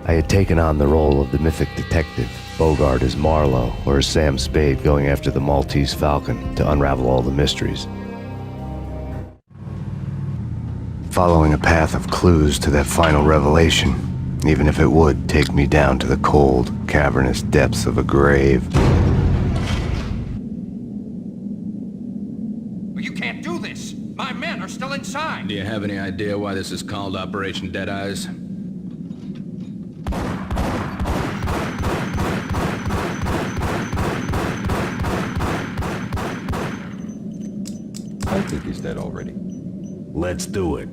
I had taken on the role of the mythic detective, Bogart as Marlowe or as Sam Spade going after the Maltese Falcon to unravel all the mysteries. Following a path of clues to that final revelation, even if it would take me down to the cold, cavernous depths of a grave. You can't do this! My men are still inside! Do you have any idea why this is called Operation Dead Eyes? I think he's dead already. Let's do it.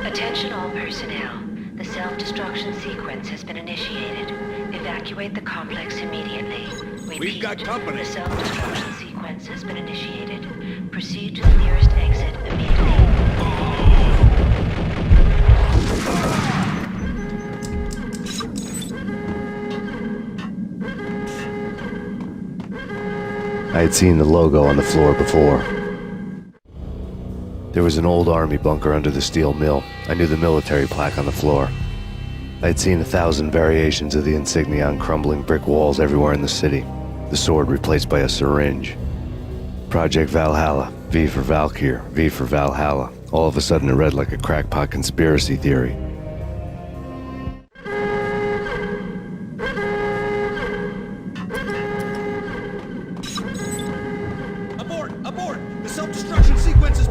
Attention all personnel. The self-destruction sequence has been initiated. Evacuate the complex immediately. Repeat, We've got company. The self-destruction sequence has been initiated. Proceed to the nearest exit immediately. I had seen the logo on the floor before. There was an old army bunker under the steel mill. I knew the military plaque on the floor. I had seen 1,000 variations of the insignia on crumbling brick walls everywhere in the city. The sword replaced by a syringe. Project Valhalla, V for Valkyr, V for Valhalla. All of a sudden it read like a crackpot conspiracy theory. Abort! Abort! The self-destruction sequence is...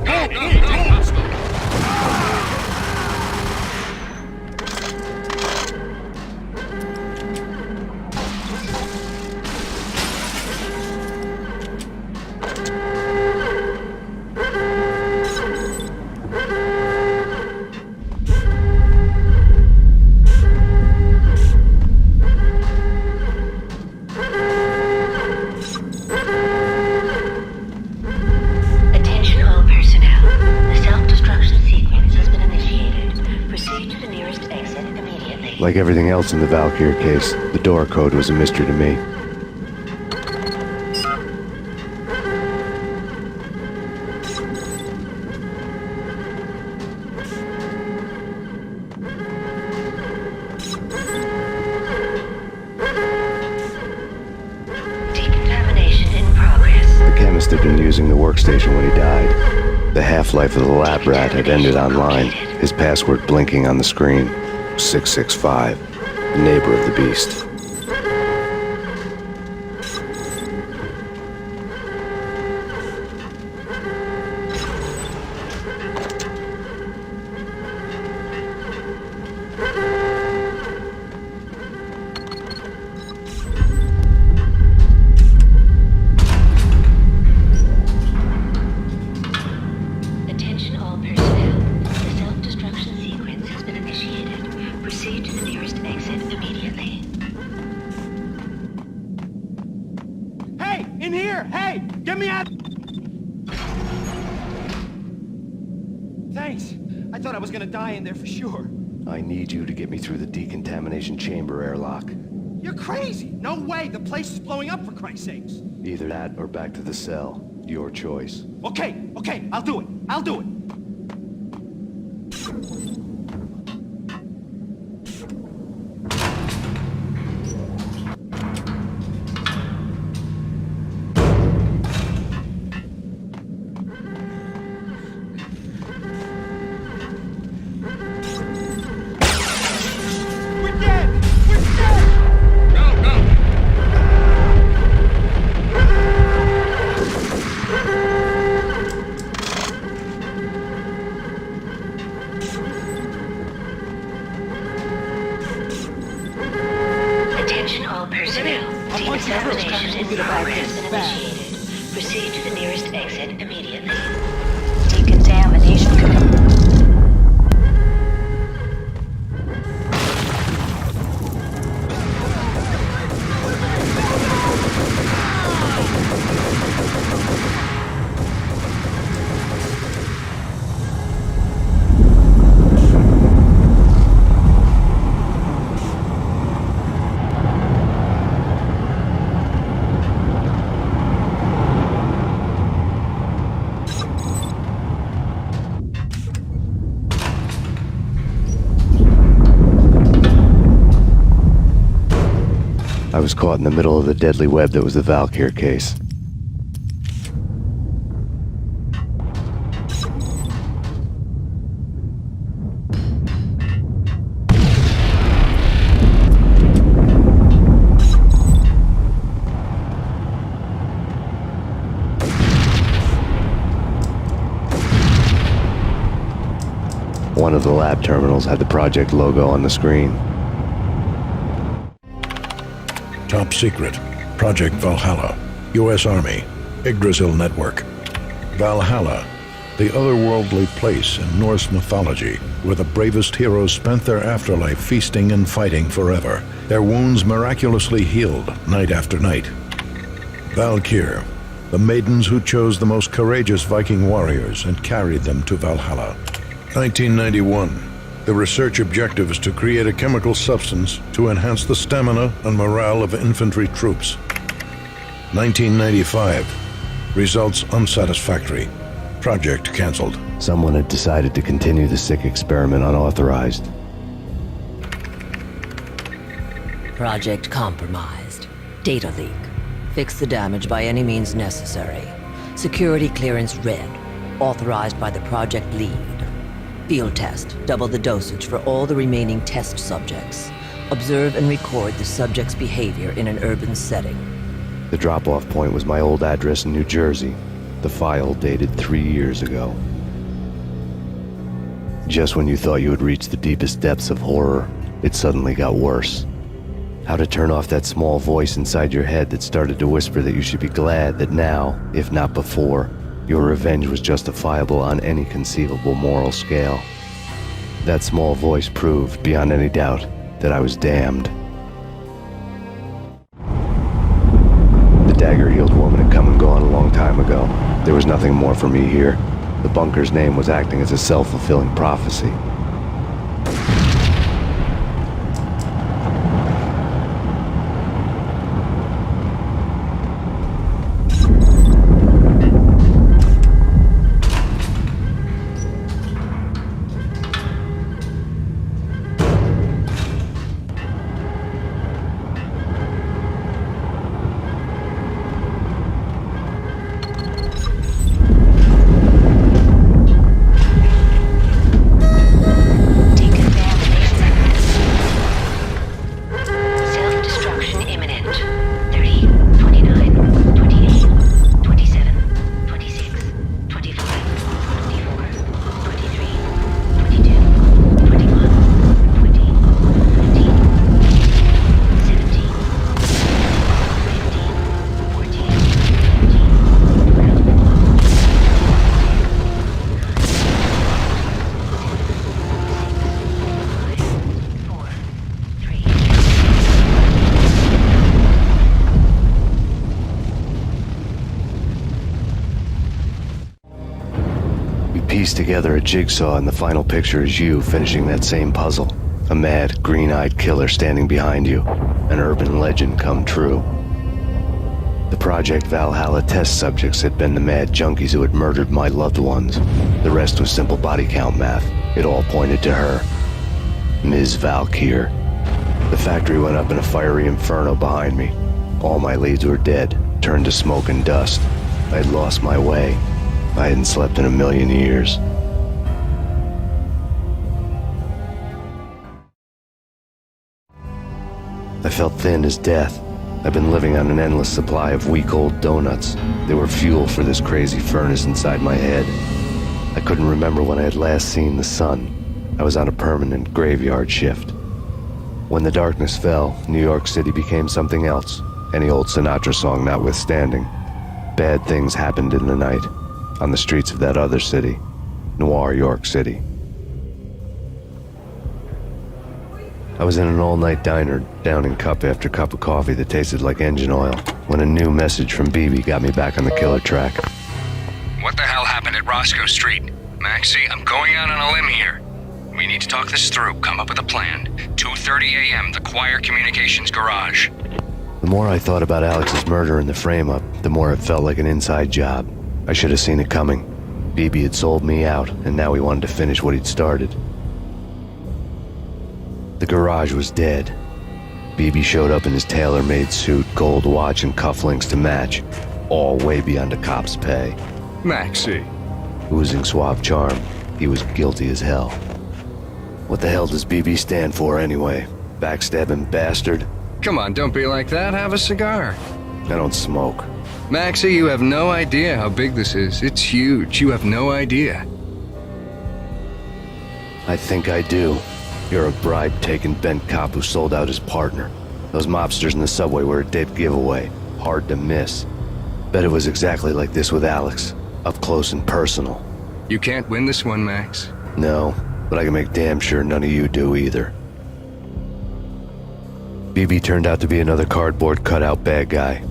Like everything else in the Valkyr case, the door code was a mystery to me. Decontamination in progress. The chemist had been using the workstation when he died. The half-life of the lab rat had ended online, his password blinking on the screen. 665, the neighbor of the beast. Attention all personnel. The self-destruction sequence has been initiated. Proceed to the nearest exit immediately. Hey! In here! Hey! Get me out! Thanks. I thought I was gonna die in there for sure. I need you to get me through the decontamination chamber airlock. You're crazy! No way! The place is blowing up, for Christ's sakes! Either that or back to the cell. Your choice. Okay, I'll do it. I'll do it. We're dead! We're dead! Go, go! Attention all personnel. Decontamination in progress has been initiated. Proceed to the nearest exit immediately. Decontamination. was caught in the middle of the deadly web that was the Valkyr case. One of the lab terminals had the project logo on the screen. Top secret. Project Valhalla. U.S. Army. Yggdrasil Network. Valhalla. The otherworldly place in Norse mythology where the bravest heroes spent their afterlife feasting and fighting forever. Their wounds miraculously healed night after night. Valkyr. The maidens who chose the most courageous Viking warriors and carried them to Valhalla. 1991. The research objective is to create a chemical substance to enhance the stamina and morale of infantry troops. 1995. Results unsatisfactory. Project cancelled. Someone had decided to continue the sick experiment unauthorized. Project compromised. Data leak. Fix the damage by any means necessary. Security clearance red. Authorized by the project lead. Field test. Double the dosage for all the remaining test subjects. Observe and record the subject's behavior in an urban setting. The drop-off point was my old address in New Jersey. The file dated 3 years ago. Just when you thought you had reached the deepest depths of horror, it suddenly got worse. How to turn off that small voice inside your head that started to whisper that you should be glad that now, if not before, your revenge was justifiable on any conceivable moral scale. That small voice proved, beyond any doubt, that I was damned. The dagger-heeled woman had come and gone a long time ago. There was nothing more for me here. The bunker's name was acting as a self-fulfilling prophecy. Piece together a jigsaw, and the final picture is you finishing that same puzzle. A mad, green-eyed killer standing behind you. An urban legend come true. The Project Valhalla test subjects had been the mad junkies who had murdered my loved ones. The rest was simple body count math. It all pointed to her. Ms. Valkyr. The factory went up in a fiery inferno behind me. All my leads were dead, turned to smoke and dust. I'd lost my way. I hadn't slept in a million years. I felt thin as death. I've been living on an endless supply of week-old donuts. They were fuel for this crazy furnace inside my head. I couldn't remember when I had last seen the sun. I was on a permanent graveyard shift. When the darkness fell, New York City became something else, any old Sinatra song notwithstanding. Bad things happened in the night. On the streets of that other city, Noir York City. I was in an all-night diner, downing cup after cup of coffee that tasted like engine oil, when a new message from BB got me back on the killer track. What the hell happened at Roscoe Street? Maxie, I'm going out on a limb here. We need to talk this through, come up with a plan. 2:30 a.m., the Choir Communications Garage. The more I thought about Alex's murder and the frame-up, the more it felt like an inside job. I should have seen it coming. BB had sold me out, and now he wanted to finish what he'd started. The garage was dead. BB showed up in his tailor-made suit, gold watch, and cufflinks to match, all way beyond a cop's pay. Maxie. Oozing suave charm, he was guilty as hell. What the hell does BB stand for anyway? Backstabbing bastard? Come on, don't be like that. Have a cigar. I don't smoke. Maxie, you have no idea how big this is. It's huge. You have no idea. I think I do. You're a bribe-taking bent cop who sold out his partner. Those mobsters in the subway were a dead giveaway. Hard to miss. Bet it was exactly like this with Alex. Up close and personal. You can't win this one, Max. No, but I can make damn sure none of you do either. BB turned out to be another cardboard cutout bad guy.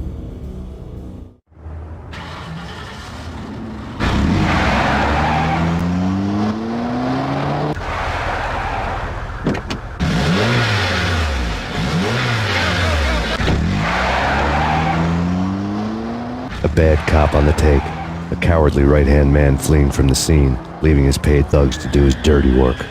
A bad cop on the take, a cowardly right-hand man fleeing from the scene, leaving his paid thugs to do his dirty work.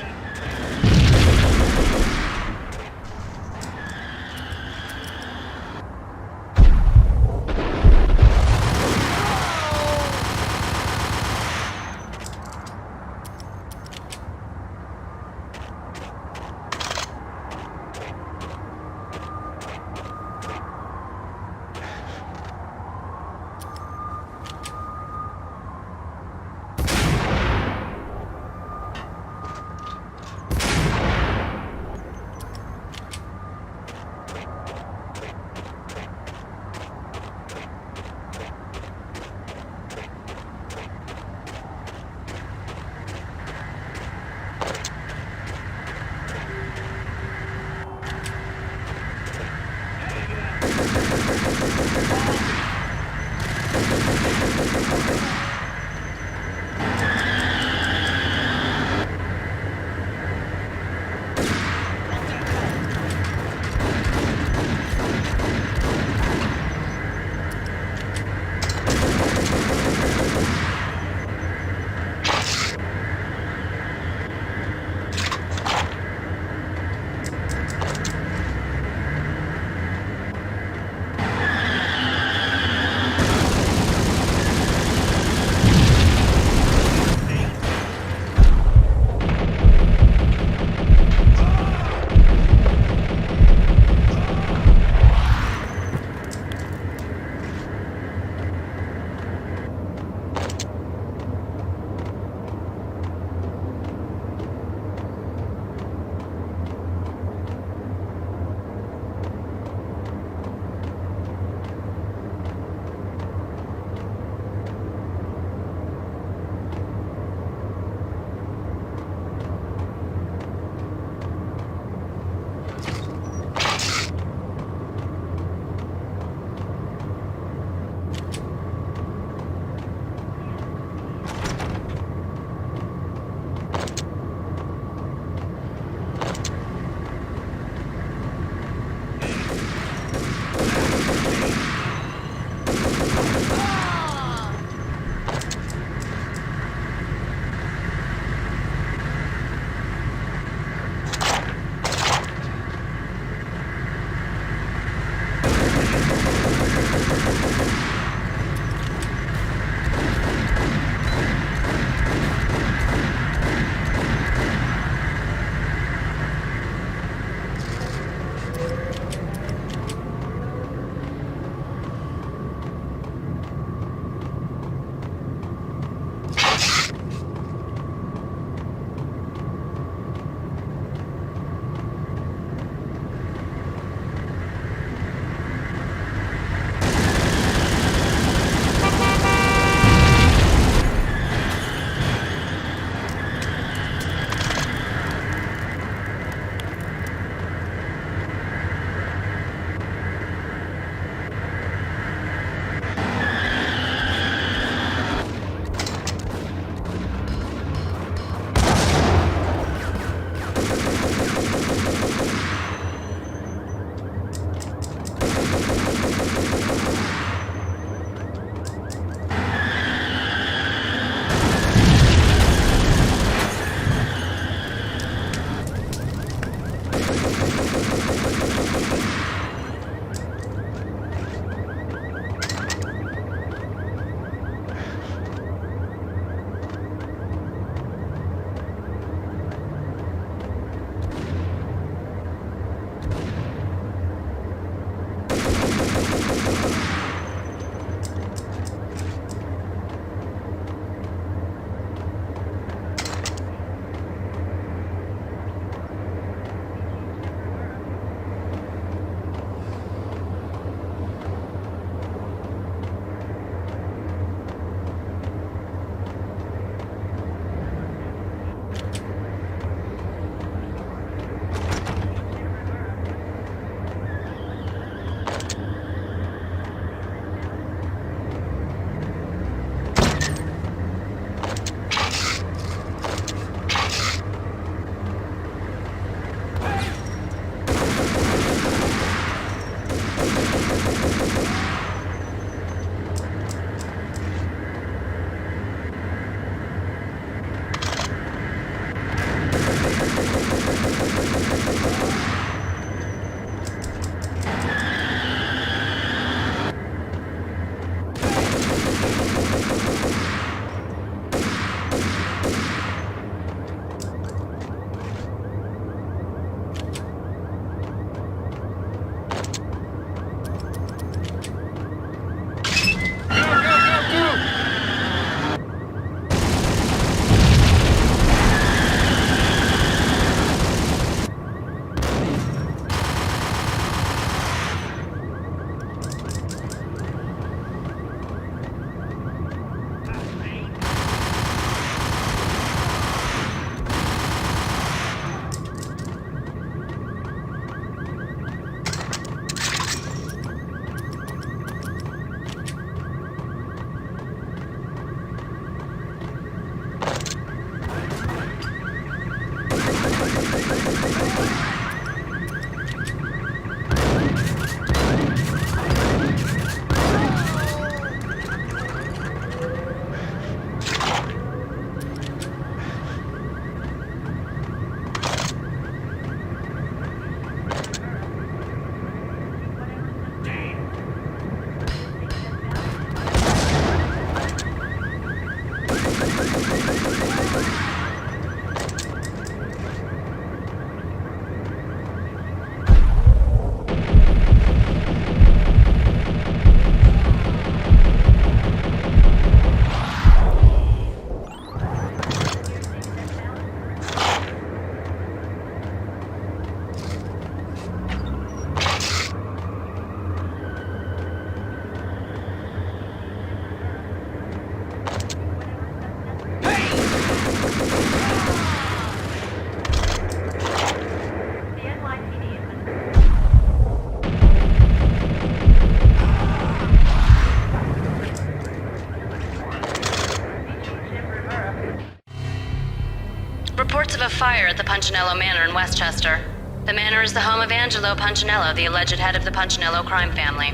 reports of a fire at the Punchinello Manor in Westchester. The manor is the home of Angelo Punchinello, the alleged head of the Punchinello crime family.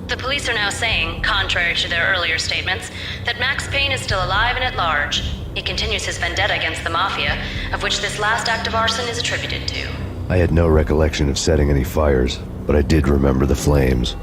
The police are now saying, contrary to their earlier statements, that Max Payne is still alive and at large. He continues his vendetta against the Mafia, of which this last act of arson is attributed to. I had no recollection of setting any fires, but I did remember the flames.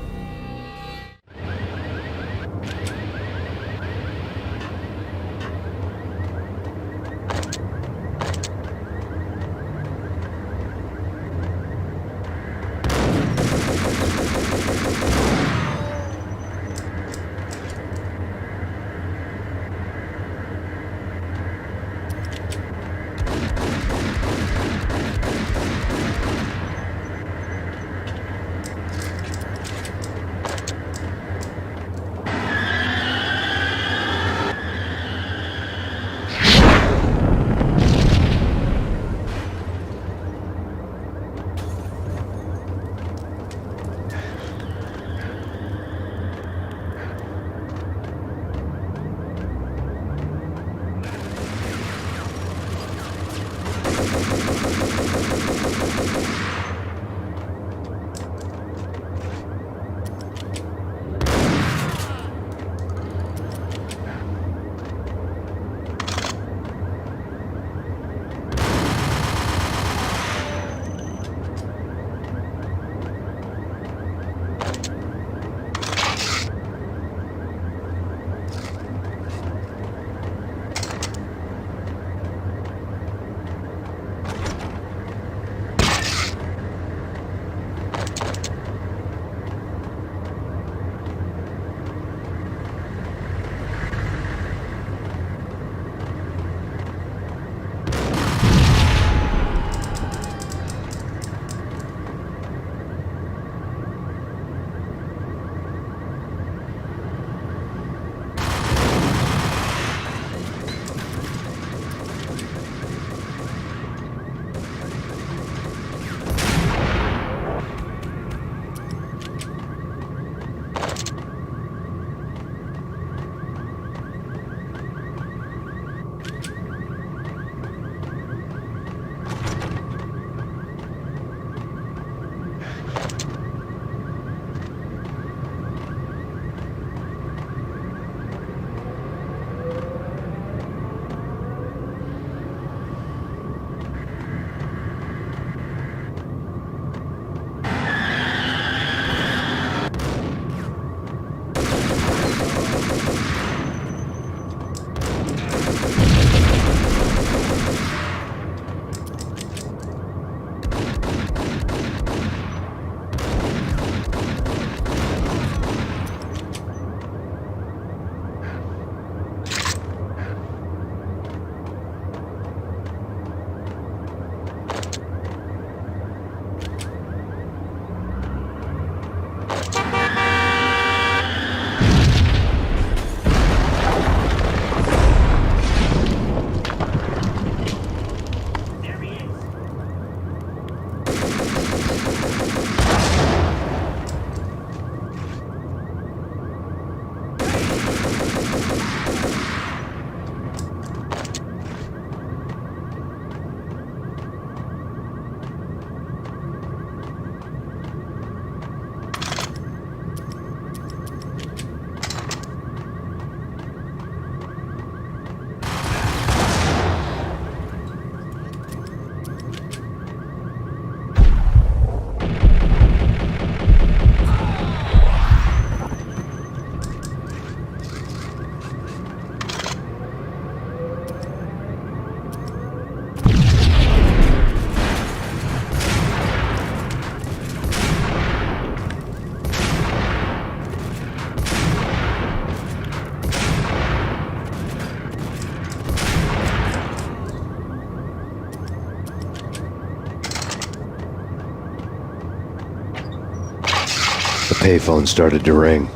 Payphone started to ring.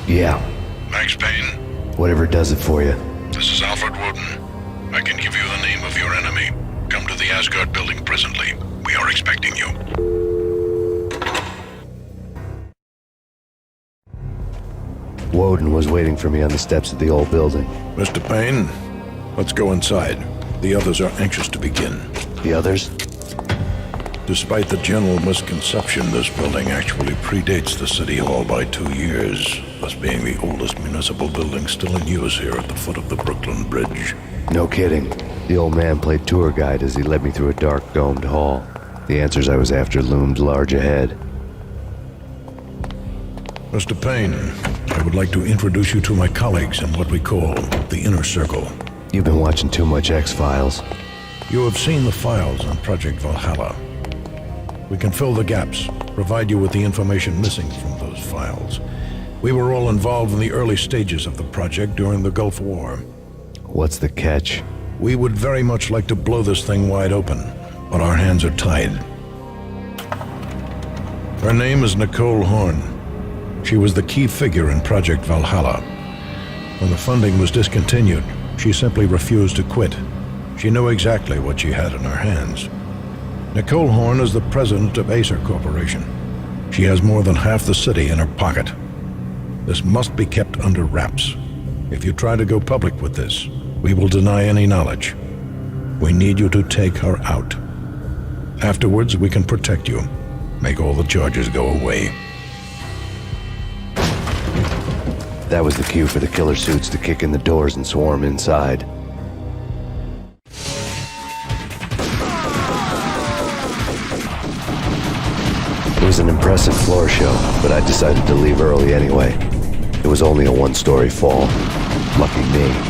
Yeah. Max Payne, Whatever does it for you. This is Alfred Woden. I can give you the name of your enemy. Come to the Asgard building presently. We are expecting you. Woden was waiting for me on the steps of the old building. Mr. Payne, let's go inside. The others are anxious to begin. The others? Despite the general misconception, this building actually predates the City Hall by 2 years, thus being the oldest municipal building still in use here at the foot of the Brooklyn Bridge. No kidding. The old man played tour guide as he led me through a dark domed hall. The answers I was after loomed large ahead. Mr. Payne, I would like to introduce you to my colleagues in what we call the Inner Circle. You've been watching too much X-Files. You have seen the files on Project Valhalla. We can fill the gaps, provide you with the information missing from those files. We were all involved in the early stages of the project during the Gulf War. What's the catch? We would very much like to blow this thing wide open, but our hands are tied. Her name is Nicole Horn. She was the key figure in Project Valhalla. When the funding was discontinued, she simply refused to quit. She knew exactly what she had in her hands. Nicole Horn is the president of Acer Corporation. She has more than half the city in her pocket. This must be kept under wraps. If you try to go public with this, we will deny any knowledge. We need you to take her out. Afterwards, we can protect you. Make all the charges go away. That was the cue for the killer suits to kick in the doors and swarm inside. It was an impressive floor show, but I decided to leave early anyway. It was only a one-story fall. Lucky me.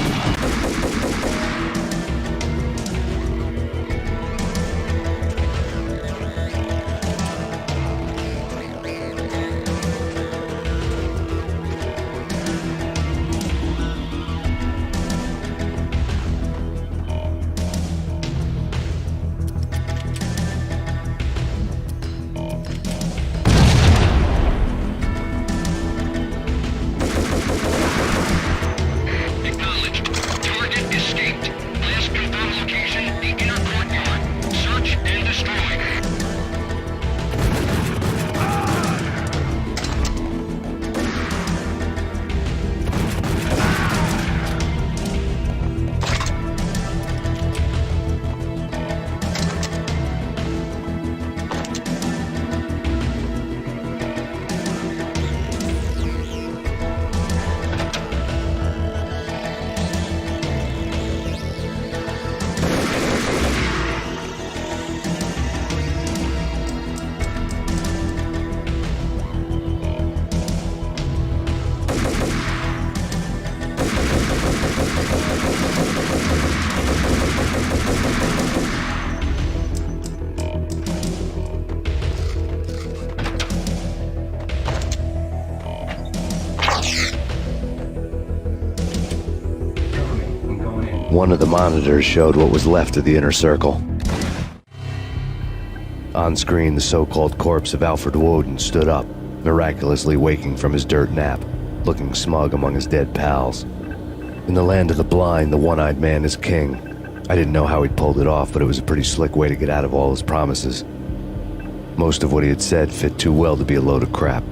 One of the monitors showed what was left of the inner circle. On screen, the so-called corpse of Alfred Woden stood up, miraculously waking from his dirt nap, looking smug among his dead pals. In the land of the blind, the one-eyed man is king. I didn't know how he'd pulled it off, but it was a pretty slick way to get out of all his promises. Most of what he had said fit too well to be a load of crap.